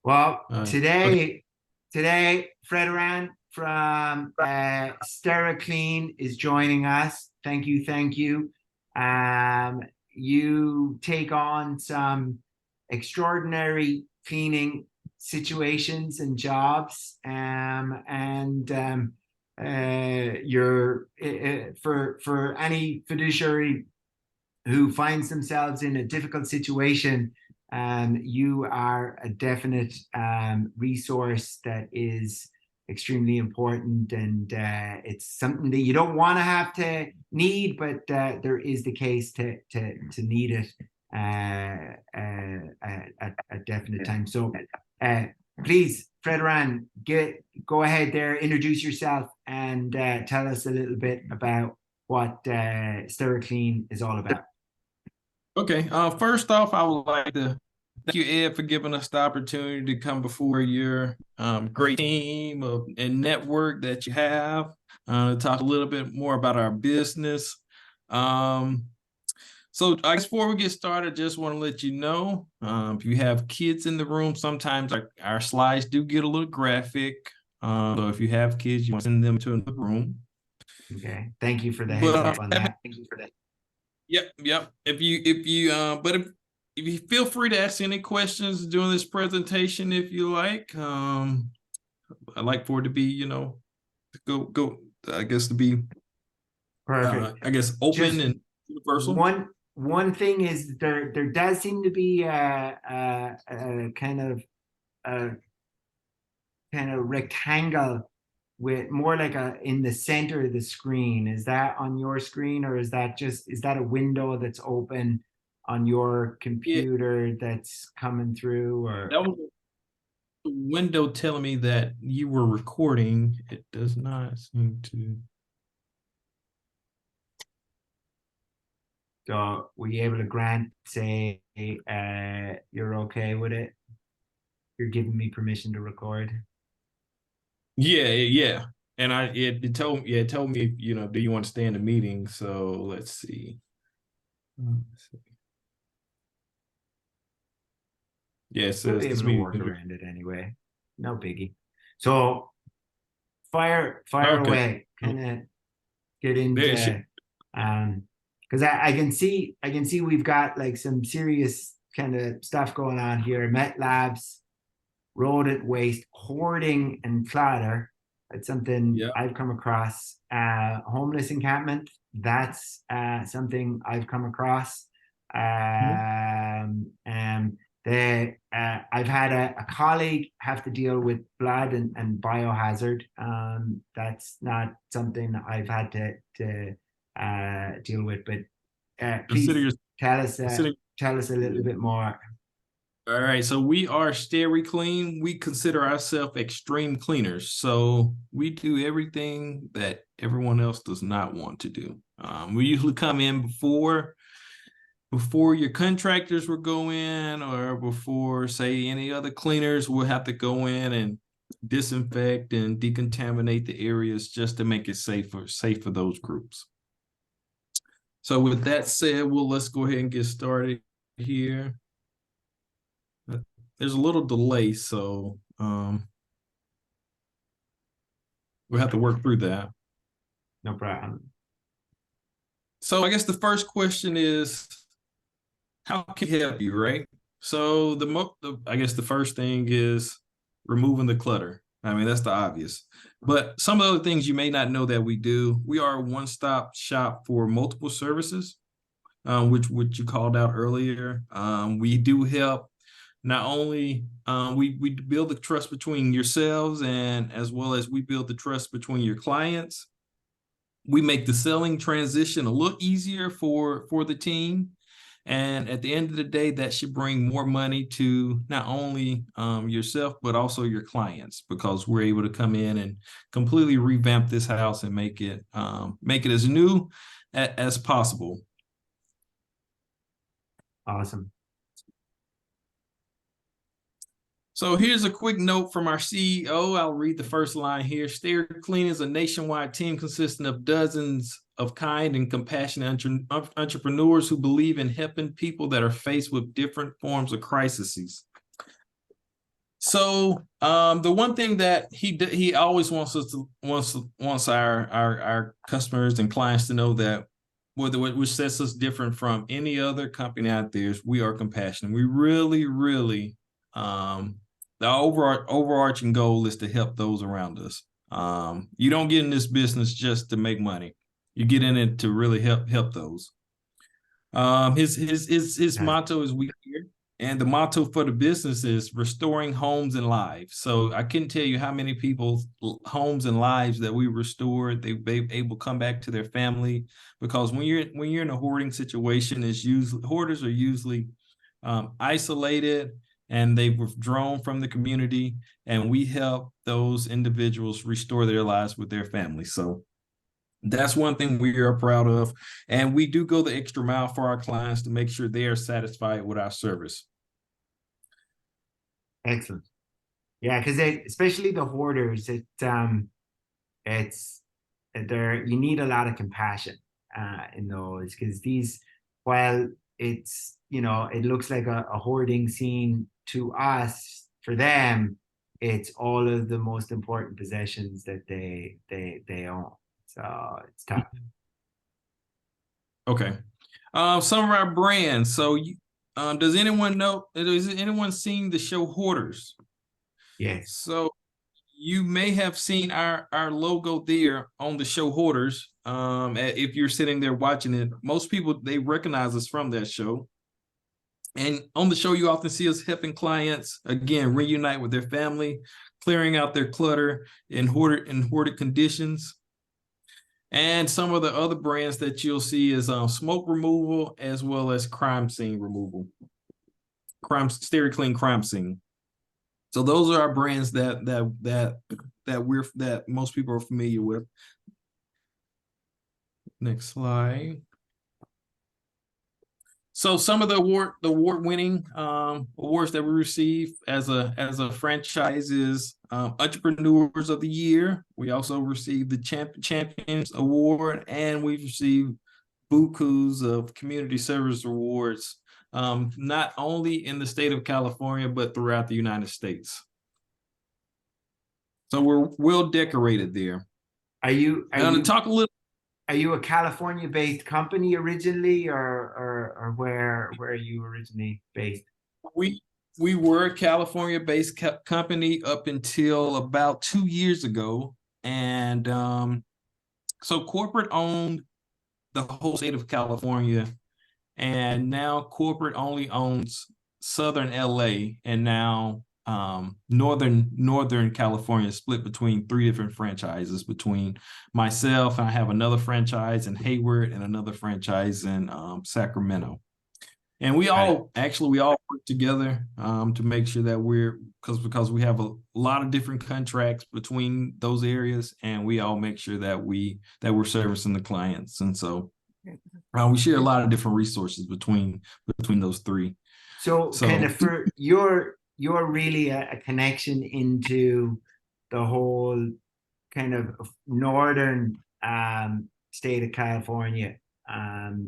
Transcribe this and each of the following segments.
Well, Okay. today, Fredran from Steri-Clean is joining us. Thank you, thank you. Um, you take on some extraordinary cleaning situations and jobs, you're for any fiduciary who finds themselves in a difficult situation, you are a definite resource that is extremely important, and it's something that you don't want to have to need, but there is the case to need it at a definite time. So please, Fredran, go ahead there, introduce yourself, and tell us a little bit about what Steri-Clean is all about. Okay. First off, I would like to thank you, Ed, for giving us the opportunity to come before your great team and network that you have to talk a little bit more about our business. So I guess before we get started, I just want to let you know, if you have kids in the room, sometimes our slides do get a little graphic. So if you have kids, you want to send them to another room. Okay. Thank you for the heads up on that. Thank you for that. Yep. If you feel free to ask any questions during this presentation, if you like. I'd like for it to be, go. I guess to be, Perfect. I guess open Just and universal. one thing is there does seem to be a kind of a rectangle with more like in the center of the screen. Is that on your screen, or is that a window that's open on your computer that's coming through? Or That was a window telling me that you were recording. It does not seem to. So were you able to grant, say, you're okay with it? You're giving me permission to record? Yeah. And it told me, do you want to stay in the meeting? So let's see. Yeah, it You'll says be this able to work meeting. around it anyway. No biggie. So fire Okay. away. Kind of get There it into because I can see we've got like some serious kind of stuff going on here. Met labs, rodent waste, hoarding and clutter. That's something Yeah. I've come across. Homeless encampment. That's something I've come across. I've had a colleague have to deal with blood and biohazard. That's not something I've had to deal with, but Consider please your tell us consider. a little bit more. All right, so we are Steri-Clean. We consider ourselves extreme cleaners. So we do everything that everyone else does not want to do. We usually come in before your contractors will go in, or before, say, any other cleaners will have to go in and disinfect and decontaminate the areas just to make it safe for those groups. So with that said, let's go ahead and get started here. There's a little delay, so we'll have to work through that. No problem. So I guess the first question is, how can we help you, right? So I guess the first thing is removing the clutter. I mean, that's the obvious. But some of the other things you may not know that we do. We are a one-stop shop for multiple services, which you called out earlier. We do help. Not only we build the trust between yourselves, and as well as we build the trust between your clients. We make the selling transition a little easier for the team. And at the end of the day, that should bring more money to not only yourself, but also your clients, because we're able to come in and completely revamp this house and make it as new as possible. Awesome. So here's a quick note from our CEO. I'll read the first line here. Steri-Clean is a nationwide team consisting of dozens of kind and compassionate entrepreneurs who believe in helping people that are faced with different forms of crises. So the one thing that he always wants us to wants our customers and clients to know that which sets us different from any other company out there is we are compassionate. We really the overarching goal is to help those around us. You don't get in this business just to make money. You get in it to really help those. His motto is "We Here," and the motto for the business is restoring homes and lives. So I couldn't tell you how many people's homes and lives that we restored. They able to come back to their family, because when you're in a hoarding situation, hoarders are usually isolated and they've withdrawn from the community, and we help those individuals restore their lives with their families. So that's one thing we are proud of. And we do go the extra mile for our clients to make sure they are satisfied with our service. Excellent. Yeah, because especially the hoarders, it's there you need a lot of compassion in those, because these, while it's, it looks like a hoarding scene to us, for them it's all of the most important possessions that they own. So it's tough. Okay. Some of our brands. So does anyone seen the show Hoarders? Yes. So you may have seen our logo there on the show Hoarders. If you're sitting there watching it, most people, they recognize us from that show. And on the show, you often see us helping clients, again, reunite with their family, clearing out their clutter in hoarded conditions. And some of the other brands that you'll see is smoke removal, as well as crime scene removal. Steri-Clean crime scene. So those are our brands that most people are familiar with. Next slide. So some of the award-winning awards that we receive as a franchise is Entrepreneurs of the Year. We also received the Champions Award, and we've received bukus of community service awards, not only in the state of California, but throughout the United States. So we're well decorated there. Are you talk a little? Are you a California-based company originally, or where are you originally based? We were a California-based company up until about 2 years ago, and so corporate owned the whole state of California, and now corporate only owns Southern LA, and now Northern California split between 3 different franchises, between myself, and I have another franchise in Hayward and another franchise in Sacramento. And we all work together to make sure that because we have a lot of different contracts between those areas, and we all make sure that we're servicing the clients. And so we share a lot of different resources between those 3. So kind of for you're really a connection into the whole kind of northern state of California.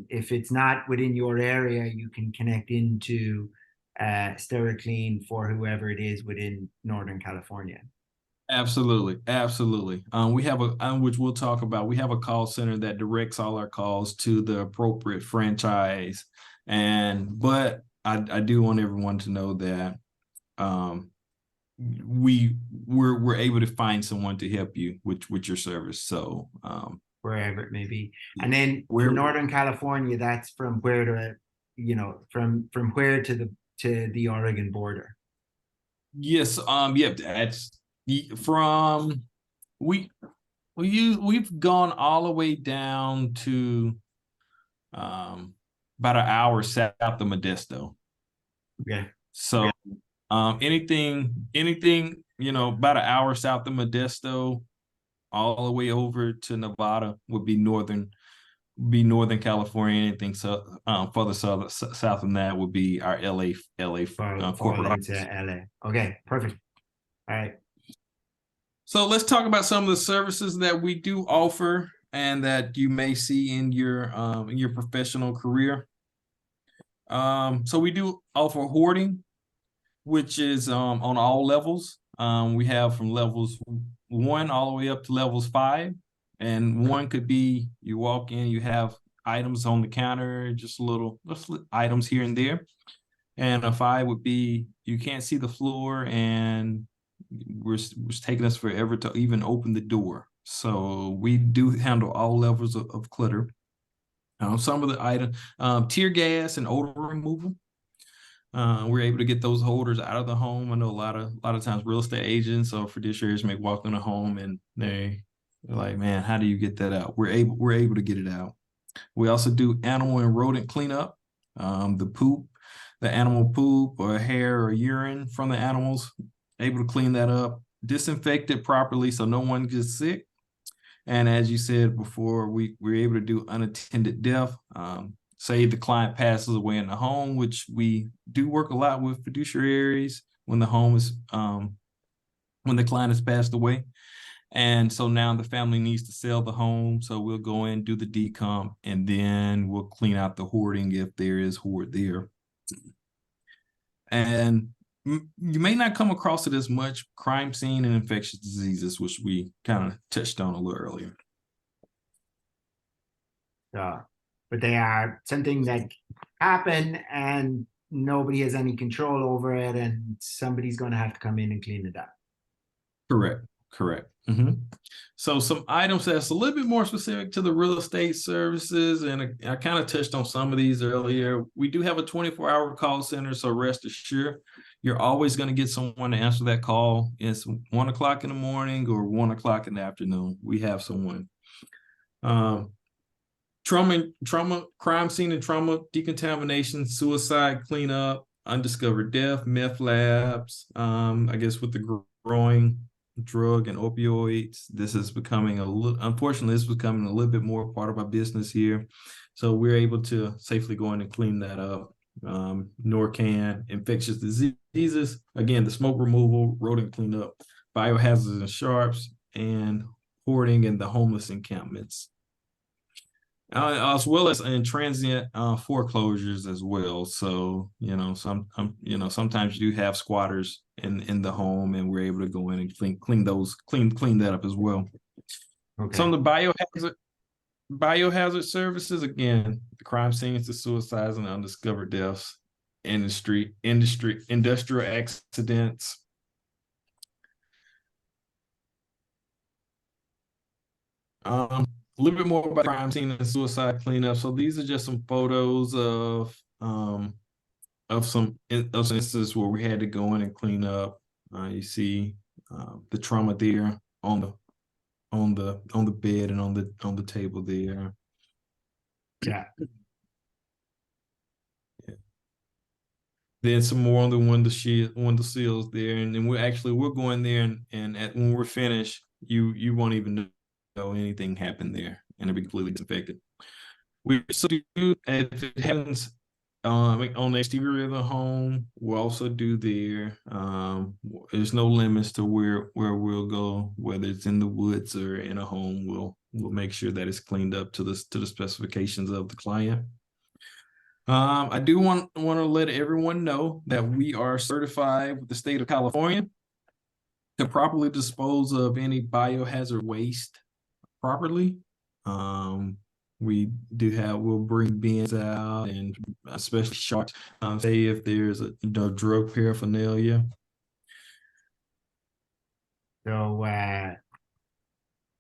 If it's not within your area, you can connect into Steri-Clean for whoever it is within Northern California. Absolutely. We have which we'll talk about. We have a call center that directs all our calls to the appropriate franchise. But I do want everyone to know that we're able to find someone to help you with your service. So wherever it may be. And then for Northern California, that's from where from where to the Oregon border. Yes. That's from we've gone all the way down to about an hour south of Modesto. Yeah. So anything about an hour south of Modesto, all the way over to Nevada would be Northern California. Anything further south than that would be our LA corporate office. LA. Okay, perfect. All right. So let's talk about some of the services that we do offer and that you may see in your professional career. So we do offer hoarding. which is on all levels. We have from levels 1 all the way up to levels 5. And 1 could be you walk in, you have items on the counter, just little items here and there. And a 5 would be you can't see the floor, and it's taking us forever to even open the door. So we do handle all levels of clutter. Some of the items, tear gas and odor removal. We're able to get those odors out of the home. I know a lot of times real estate agents or fiduciaries may walk in a home and they're like, man, how do you get that out? We're able to get it out. We also do animal and rodent cleanup. The animal poop or hair or urine from the animals, able to clean that up, disinfect it properly so no one gets sick. And as you said before, we're able to do unattended death. Say the client passes away in the home, which we do work a lot with fiduciaries when the home is when the client has passed away. And so now the family needs to sell the home. So we'll go in, do the decomp, and then we'll clean out the hoarding if there is hoard there. And you may not come across it as much, crime scene and infectious diseases, which we kind of touched on a little earlier. But they are something that happen and nobody has any control over it, and somebody's going to have to come in and clean it up. Correct. So some items that's a little bit more specific to the real estate services, and I kind of touched on some of these earlier. We do have a 24-hour call center, so rest assured, you're always going to get someone to answer that call. It's 1 o'clock in the morning or 1 o'clock in the afternoon. We have someone. Trauma, crime scene and trauma decontamination, suicide cleanup, undiscovered death, meth labs. I guess with the growing drug and opioids, this is becoming unfortunately, this is becoming a little bit more part of our business here. So we're able to safely go in and clean that up. Narcan, infectious diseases, again, the smoke removal, rodent cleanup, biohazards and sharps, and hoarding and the homeless encampments. As well as in transient foreclosures as well. So sometimes you do have squatters in the home, and we're able to go in and clean that up as well. Okay. Some of the biohazard services, again, the crime scenes, the suicides and undiscovered deaths, industrial accidents. A little bit more about crime scene and suicide cleanup. So these are just some photos of some instances where we had to go in and clean up. You see the trauma there on the bed and on the table there. Yeah. Then some more on the window sills there, and then we're going there and when we're finished, you won't even know anything happened there, and it'll be completely disinfected. We also do, if it happens on the exterior of the home, we'll also do there. There's no limits to where we'll go, whether it's in the woods or in a home. We'll make sure that it's cleaned up to the specifications of the client. I do want to let everyone know that we are certified with the state of California to properly dispose of any biohazard waste properly. We'll bring bins out, and especially sharps, say if there's a drug paraphernalia.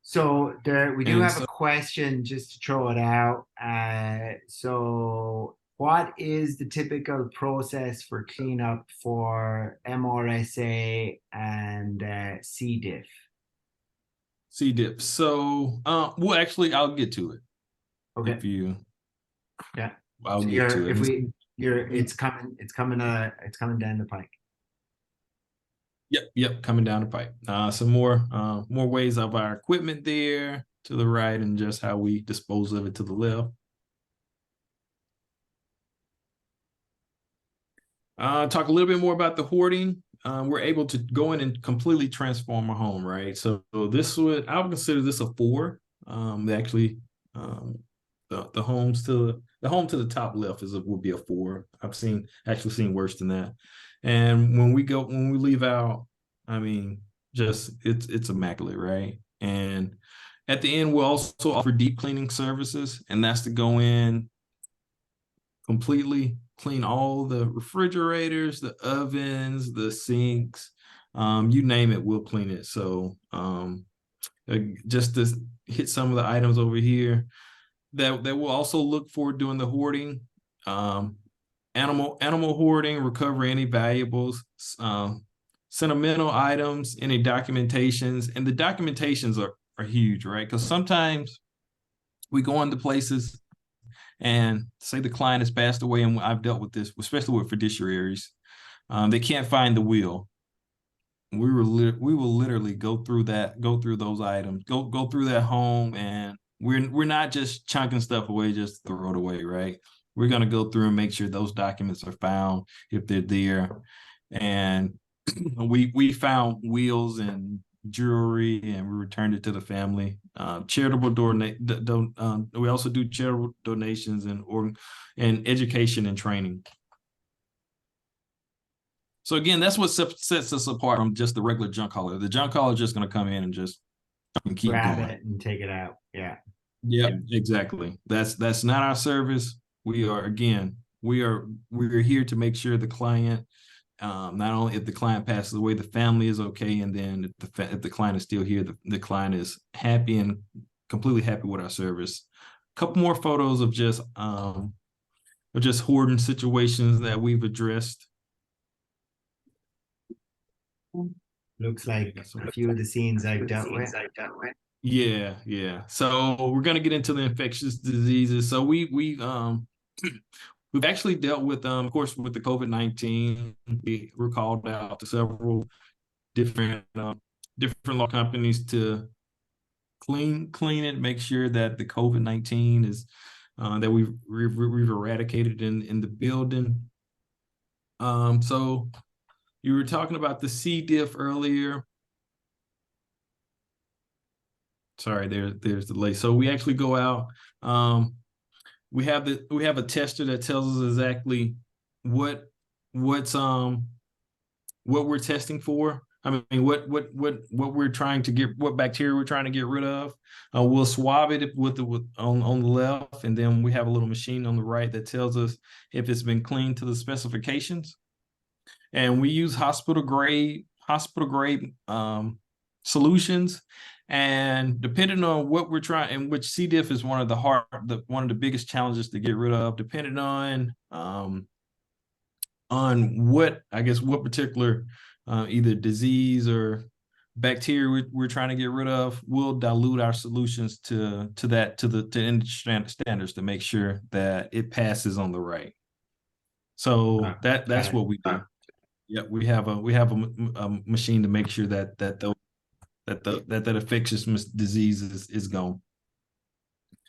So we do have a question, just to throw it out. So what is the typical process for cleanup for MRSA and C. diff? So, well, actually, I'll get to it. Okay. Yeah. I'll get to it. It's coming down the pike. Yep, coming down the pipe. Some more ways of our equipment there to the right, and just how we dispose of it to the left. Talk a little bit more about the hoarding. We're able to go in and completely transform a home, right? So I would consider this a 4. the homes to the home to the top left would be a 4. I've actually seen worse than that. And when we leave out, I mean, just it's immaculate, right? And at the end, we'll also offer deep cleaning services, and that's to go in completely clean all the refrigerators, the ovens, the sinks, you name it, we'll clean it. So just to hit some of the items over here that we'll also look for doing the hoarding, animal hoarding, recover any valuables, sentimental items, any documentations, and the documentations are huge, right? Because sometimes we go into places and say the client has passed away, and I've dealt with this, especially with fiduciaries. They can't find the will. We will literally go through those items, go through that home, and we're not just chunking stuff away just to throw it away, right? We're gonna go through and make sure those documents are found if they're there. And we found wheels and jewelry, and we returned it to the family. Charitable we also do charitable donations and education and training. So again, that's what sets us apart from just the regular junk hauler. The junk hauler is just going to come in and just keep grab going it and take it out. Yeah. Yep, exactly. That's not our service. We're here to make sure the client, not only if the client passes away, the family is okay, and then if the client is still here, the client is happy and completely happy with our service. A couple more photos of just hoarding situations that we've addressed. Looks like a few of the scenes I've dealt with. Yeah. So we're gonna get into the infectious diseases. So we've actually dealt with, of course, with the COVID-19. We were called out to several different law companies to clean it, make sure that the COVID-19 is that we've eradicated in the building. So you were talking about the C. diff earlier. Sorry, there's the delay. So we actually go out. We have a tester that tells us exactly what we're testing for. I mean, what we're trying to get, what bacteria we're trying to get rid of. We'll swab it on the left, and then we have a little machine on the right that tells us if it's been cleaned to the specifications. And we use hospital grade solutions. And depending on what we're trying, and which C. diff is one of the biggest challenges to get rid of, depending on what particular either disease or bacteria we're trying to get rid of, we'll dilute our solutions to industry standards to make sure that it passes on the right. So that's what we do. Yeah, we have a machine to make sure that infectious disease is gone.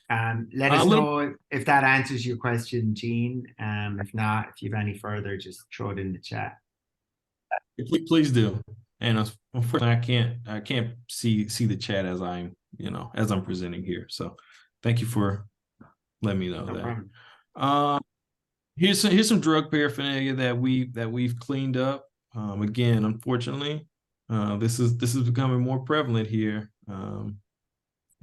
Let us know if that answers your question, Gene. If not, if you have any further, just throw it in the chat. Please do. And unfortunately, I can't see the chat as I'm presenting here. So thank you for letting me know that. Here's some drug paraphernalia that we've cleaned up. Again, unfortunately, this is becoming more prevalent here,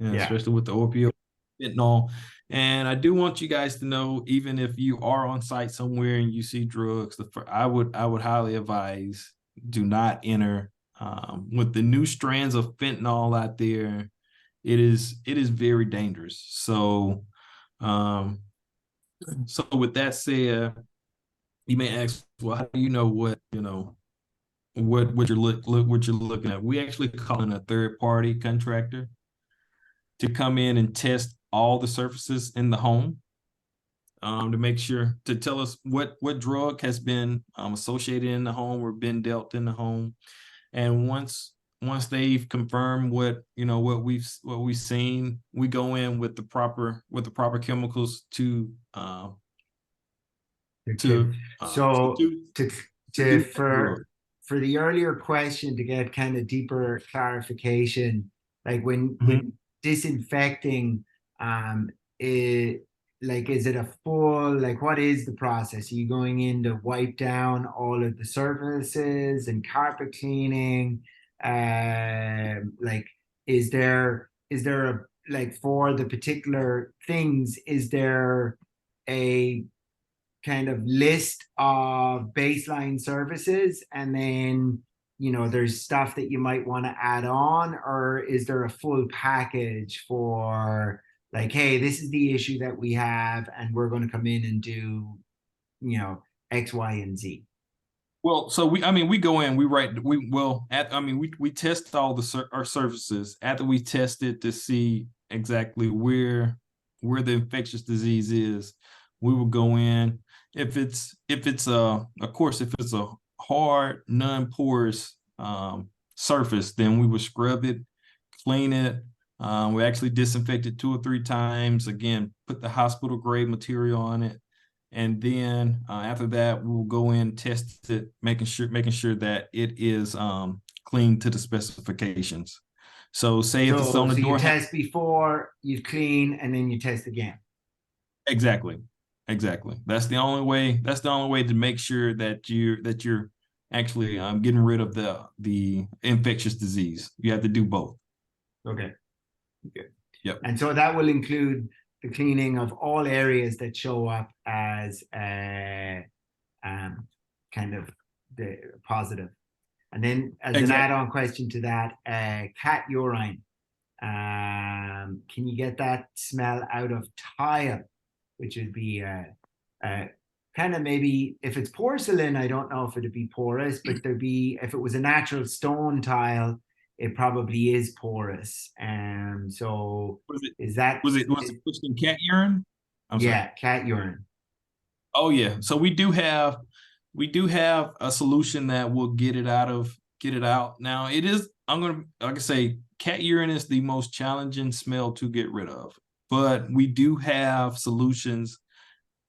especially with the opioid, fentanyl. And I do want you guys to know, even if you are on site somewhere and you see drugs, I would highly advise, do not enter. With the new strands of fentanyl out there, it is very dangerous. So with that said, you may ask, well, how do you know what you're looking at? We actually call in a third-party contractor to come in and test all the surfaces in the home, to make sure, to tell us what drug has been associated in the home or been dealt in the home. And once they've confirmed what we've seen, we go in with the proper chemicals for the earlier question, to get kind of deeper clarification, like when disinfecting, is it a full, like, what is the process? Are you going in to wipe down all of the surfaces and carpet cleaning? Like, is there a, like, for the particular things, is there a kind of list of baseline services, and then there's stuff that you might want to add on, or is there a full package for, like, hey, this is the issue that we have and we're going to come in and do X, Y, and Z? Well, so we go in, we test all our services after we test it to see exactly where the infectious disease is. We will go in if it's of course, if it's a hard, non-porous surface, then we would scrub it, clean it. We actually disinfect it 2 or 3 times. Again, put the hospital grade material on it. And then after that, we'll go in, test it, making sure that it is clean to the specifications. So say if it's on the So door. you test before, you clean, and then you test again. Exactly. That's the only way to make sure that you're actually getting rid of the infectious disease. You have to do both. Okay. Good. Yep. And so that will include the cleaning of all areas that show up as kind of the positive. And then as an add-on question to that, cat urine. Can you get that smell out of tile? Which would be kind of, maybe if it's porcelain, I don't know if it'd be porous, but if it was a natural stone tile, it probably is porous. So was it pushed in cat urine? Yeah, cat urine. Oh yeah. So we do have a solution that will get it out. Now like I say, cat urine is the most challenging smell to get rid of, but we do have solutions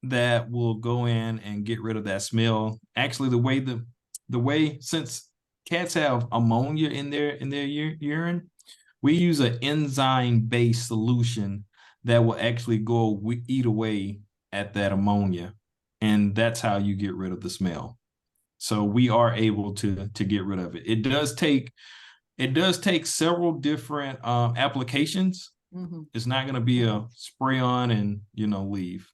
that will go in and get rid of that smell. Actually, the way since cats have ammonia in their urine, we use an enzyme-based solution that will actually eat away at that ammonia, and that's how you get rid of the smell. So we are able to get rid of it. It does take several different applications. Mm-hmm. It's not going to be a spray on and leave.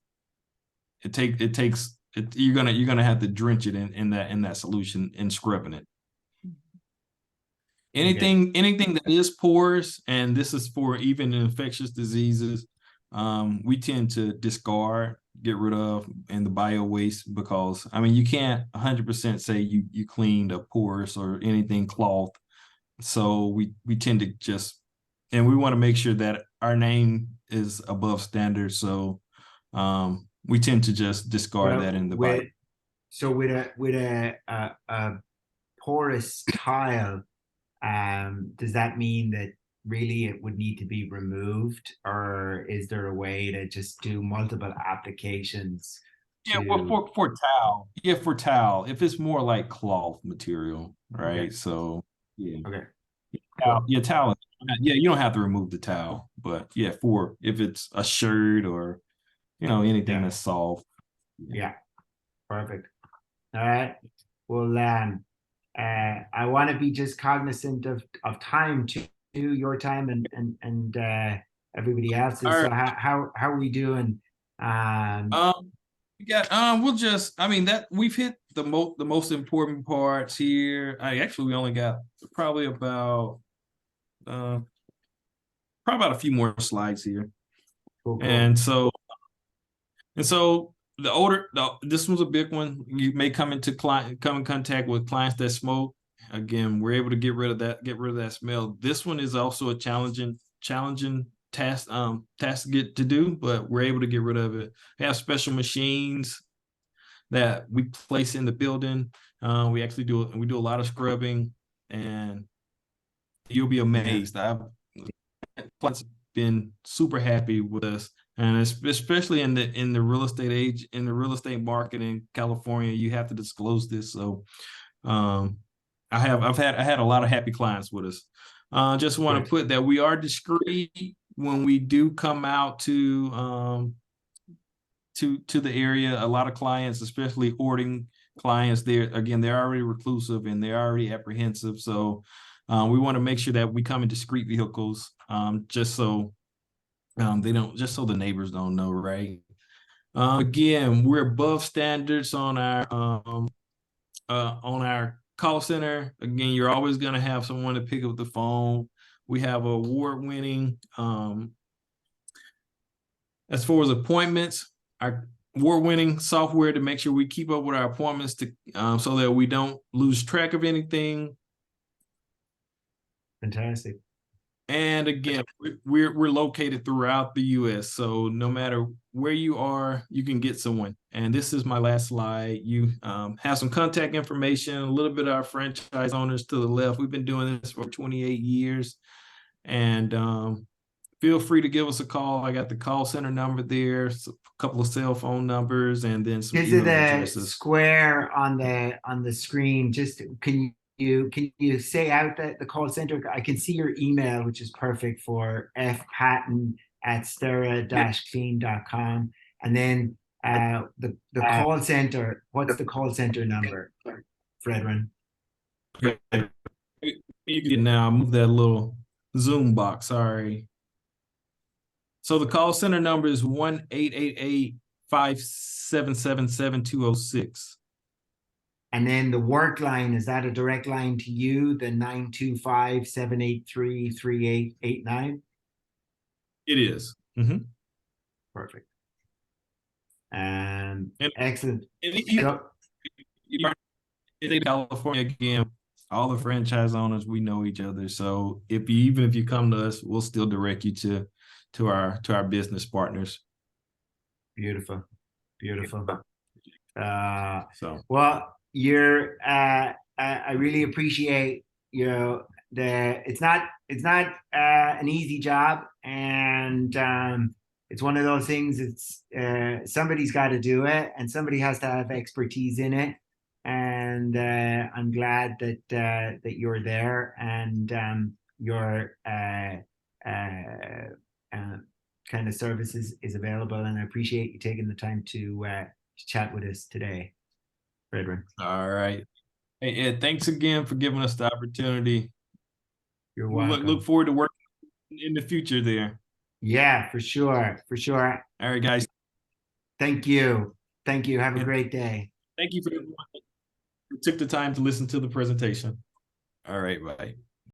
You're gonna have to drench it in that solution and scrubbing it. Anything that is porous, and this is for even infectious diseases, we tend to discard, get rid of in the bio waste, because you can't 100% say you cleaned a porous or anything cloth. So we tend to just, and we want to make sure that our name is above standard. So we tend to just discard that in the bio. So with a porous tile, does that mean that really it would need to be removed, or is there a way to just do multiple applications? Yeah, well, for towel. Yeah, for towel. If it's more like cloth material, right? Okay. So yeah. Okay. Towel. Yeah, you don't have to remove the towel, but yeah, if it's a shirt or anything that's soft. Yeah. Perfect. All right. Well, I want to be just cognizant of time, to your time and everybody else's. Right. So how are we doing? We got we'll just that we've hit the most important parts here. We only got probably about a few more slides here. Cool. And so this was a big one. You may come in contact with clients that smoke. Again, we're able to get rid of that smell. This one is also a challenging task to get to do, but we're able to get rid of it. We have special machines that we place in the building. We actually do a lot of scrubbing, and you'll be amazed. Clients have been super happy with us, and especially in the real estate in the real estate market in California, you have to disclose this. So I had a lot of happy clients with us. Just want to put that we are discreet. when we do come out to the area, a lot of clients, especially hoarding clients, they're already reclusive and they're already apprehensive. So we want to make sure that we come in discreet vehicles, just so just so the neighbors don't know, right? Again, we're above standards on our call center. Again, you're always going to have someone to pick up the phone. We have award-winning, as far as appointments, our award-winning software to make sure we keep up with our appointments to so that we don't lose track of anything. Fantastic. And again, we're located throughout the U.S., so no matter where you are, you can get someone. And this is my last slide. You have some contact information, a little bit of our franchise owners to the left. We've been doing this for 28 years, and feel free to give us a call. I got the call center number there, a couple of cell phone numbers, and then some Visit email the addresses. square on the screen. Just can you say out the call center? I can see your email, which is perfect, for fpatton@stera-clean.com. And then the call center. What's the call center number, Fredran? You can now move that little Zoom box. Sorry. So the call center number is 1-888-577-7206. And then the work line, is that a direct line to you, the 925-783-3889? It is. Perfect. And excellent. In California, again, all the franchise owners, we know each other. So even if you come to us, we'll still direct you to our business partners. Beautiful. Well, you're I really appreciate, it's not an easy job, and it's one of those things. It's somebody's got to do it, and somebody has to have expertise in it. And I'm glad that you're there, and your kind of services is available. And I appreciate you taking the time to chat with us today, Fredran. All right. Hey, Ed, thanks again for giving us the opportunity. You're welcome. Look forward to working in the future there. Yeah, for sure. All right, guys. Thank you. Have a great day. Thank you for everyone who took the time to listen to the presentation. All right, bye.